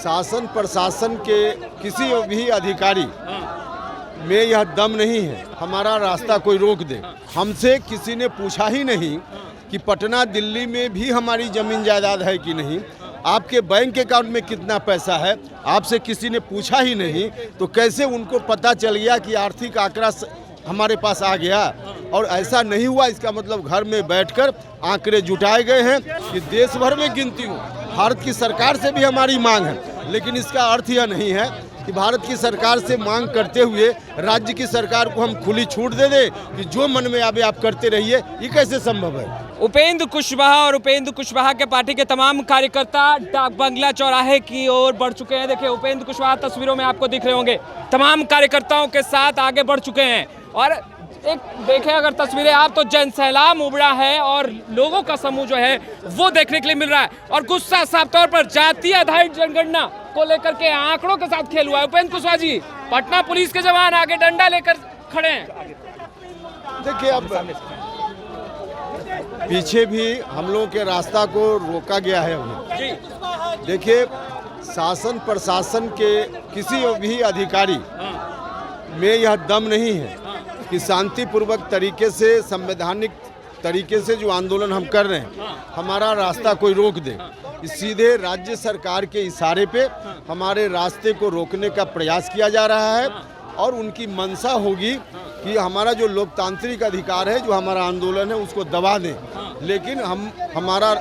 शासन प्रशासन के किसी भी अधिकारी में यह दम नहीं है हमारा रास्ता कोई रोक दे। हमसे किसी ने पूछा ही नहीं कि पटना दिल्ली में भी हमारी ज़मीन जायदाद है कि नहीं, आपके बैंक अकाउंट में कितना पैसा है, आपसे किसी ने पूछा ही नहीं। तो कैसे उनको पता चल गया कि आर्थिक आंकड़ा हमारे पास आ गया? और ऐसा नहीं हुआ, इसका मतलब घर में बैठकर आंकड़े जुटाए गए हैं कि देश भर में गिनती हो। भारत की सरकार से भी हमारी मांग है, लेकिन इसका अर्थ यह नहीं है कि भारत की सरकार से मांग करते हुए राज्य की सरकार को हम खुली छूट दे दे कि जो मन में आवे आप करते रहिए। ये कैसे संभव है? उपेंद्र कुशवाहा और उपेंद्र कुशवाहा के पार्टी के तमाम कार्यकर्ता डाक बंगला चौराहे की ओर बढ़ चुके हैं। देखिए, उपेंद्र कुशवाहा तस्वीरों में आपको दिख रहे होंगे, तमाम कार्यकर्ताओं के साथ आगे बढ़ चुके हैं। और एक देखें अगर तस्वीरें आप, तो जन सैलाब उमड़ा है और लोगों का समूह जो है वो देखने के लिए मिल रहा है। और गुस्सा साफ तौर पर जातीय आधारित जनगणना को लेकर के आंकड़ों के साथ खेल हुआ है। उपेंद्र कुशवाहा जी, पटना पुलिस के जवान आगे डंडा लेकर खड़े हैं। देखिए, अब पीछे भी हम लोगों के रास्ता को रोका गया है अभी। देखिए, शासन प्रशासन के किसी भी अधिकारी में यह दम नहीं है कि शांतिपूर्वक तरीके से, संवैधानिक तरीके से जो आंदोलन हम कर रहे हैं हमारा रास्ता कोई रोक दे। सीधे राज्य सरकार के इशारे पे हमारे रास्ते को रोकने का प्रयास किया जा रहा है और उनकी मंशा होगी कि हमारा जो लोकतांत्रिक अधिकार है, जो हमारा आंदोलन है, उसको दबा दें। लेकिन हमारा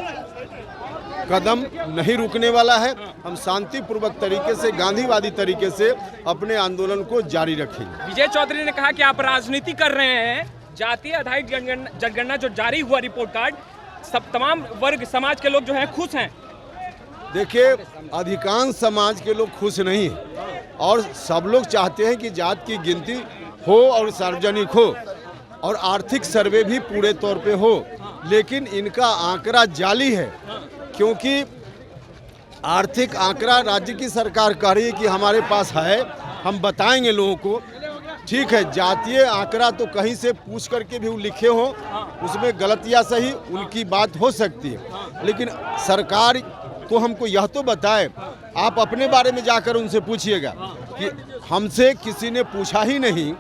कदम नहीं रुकने वाला है। हम शांतिपूर्वक तरीके से, गांधीवादी तरीके से अपने आंदोलन को जारी रखेंगे। विजय चौधरी ने कहा कि आप राजनीति कर रहे हैं। जातीय आधारित जनगणना जो जारी हुआ रिपोर्ट कार्ड, सब तमाम वर्ग समाज के लोग जो हैं खुश हैं। देखिए, अधिकांश समाज के लोग खुश नहीं हैं और सब लोग चाहते हैं कि जात की गिनती हो और सार्वजनिक हो और आर्थिक सर्वे भी पूरे तौर पे हो। लेकिन इनका आंकड़ा जाली है, क्योंकि आर्थिक आंकड़ा राज्य की सरकार कह रही है कि हमारे पास है, हम बताएंगे लोगों को। ठीक है, जातीय आंकड़ा तो कहीं से पूछ करके भी लिखे हो, उसमें गलत या सही उनकी बात हो सकती है, लेकिन सरकार तो हमको यह तो बताए। आप अपने बारे में जाकर उनसे पूछिएगा कि हमसे किसी ने पूछा ही नहीं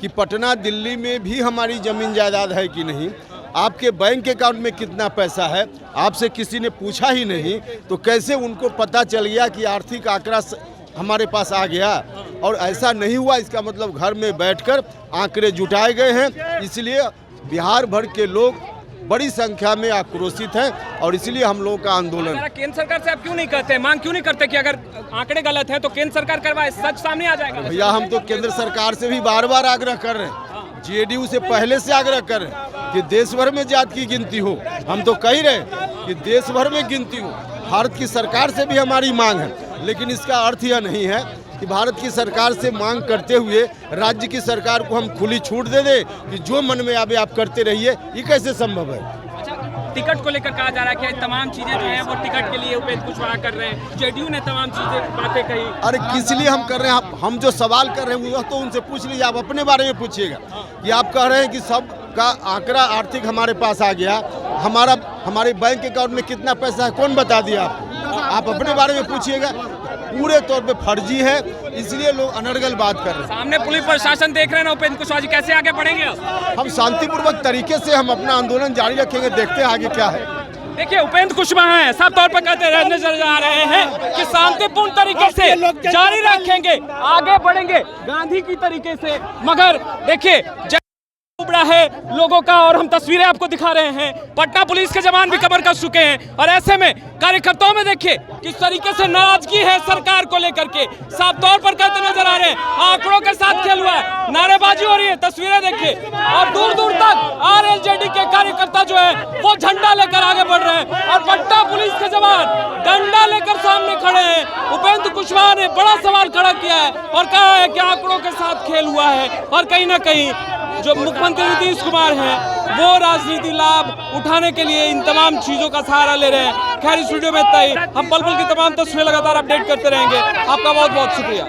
कि पटना दिल्ली में भी हमारी ज़मीन जायदाद है कि नहीं, आपके बैंक अकाउंट में कितना पैसा है, आपसे किसी ने पूछा ही नहीं। तो कैसे उनको पता चल गया कि आर्थिक आंकड़ा हमारे पास आ गया? और ऐसा नहीं हुआ, इसका मतलब घर में बैठकर आंकड़े जुटाए गए हैं। इसलिए बिहार भर के लोग बड़ी संख्या में आक्रोशित हैं और इसलिए हम लोगों का आंदोलन। केंद्र सरकार से आप क्यों नहीं करते, मांग क्यों नहीं करते कि अगर आंकड़े गलत हैं तो केंद्र सरकार करवाए, सच सामने आ जाएगा? भैया, हम तो केंद्र सरकार से भी बार बार आग्रह कर रहे हैं, जेडीयू से पहले से आग्रह कर रहे हैं कि देश भर में जात की गिनती हो। हम तो कह रहे हैं कि देश भर में गिनती हो। भारत की सरकार से भी हमारी मांग है, लेकिन इसका अर्थ यह नहीं है कि भारत की सरकार से मांग करते हुए राज्य की सरकार को हम खुली छूट दे दे कि जो मन में आवे आप करते रहिए। ये कैसे संभव है? अच्छा, टिकट को लेकर कहा जा रहा है कि तमाम चीजें जो है वो टिकट के लिए उपेंद्र कुशवाहा कर रहे हैं, जेडीयू ने तमाम चीजें बातें कही। अरे किस लिए हम कर रहे हैं? हम जो सवाल कर रहे हैं वो तो उनसे पूछ लीजिए, आप अपने बारे में पूछिएगा कि आप कह रहे हैं कि सब का आंकड़ा आर्थिक हमारे पास आ गया, हमारे बैंक अकाउंट में कितना पैसा है कौन बता दिया आपको? आप अपने बारे में पूछिएगा। पूरे तौर पे फर्जी है, इसलिए लोग अनर्गल बात कर रहे हैं। सामने पुलिस प्रशासन देख रहे हैं ना उपेंद्र कुशवाहा जी, कैसे आगे बढ़ेंगे? हम शांतिपूर्वक तरीके से हम अपना आंदोलन जारी रखेंगे, देखते हैं आगे क्या है। देखिए, उपेंद्र कुशवाहा हैं, साफ तौर पर कहते रहने नजर आ रहे हैं कि शांतिपूर्ण तरीके से जारी रखेंगे, आगे बढ़ेंगे गांधी की तरीके से। मगर देखिए, उबड़ा है लोगों का और हम तस्वीरें आपको दिखा रहे हैं। पटना पुलिस के जवान भी कमर कस चुके हैं और ऐसे में कार्यकर्ताओं में देखिए किस तरीके से नाराजगी है सरकार को लेकर के, साफ तौर पर कहते नजर आ रहे हैं। आंकड़ों के साथ खेल हुआ है, नारेबाजी हो रही है, तस्वीरें देखिए। और दूर दूर तक आरएलजेडी के कार्यकर्ता जो है वो झंडा लेकर आगे बढ़ रहे हैं और पटना पुलिस के जवान डंडा लेकर सामने खड़े हैं। उपेंद्र कुशवाहा ने बड़ा सवाल खड़ा किया है और कहा है कि आंकड़ों के साथ खेल हुआ है और कहीं ना कहीं जो मुख्यमंत्री नीतीश कुमार हैं वो राजनीति लाभ उठाने के लिए इन तमाम चीजों का सहारा ले रहे हैं। खैर, स्टूडियो में इतना ही। हम पल पल की तमाम तस्वीरें लगातार अपडेट करते रहेंगे। आपका बहुत बहुत शुक्रिया।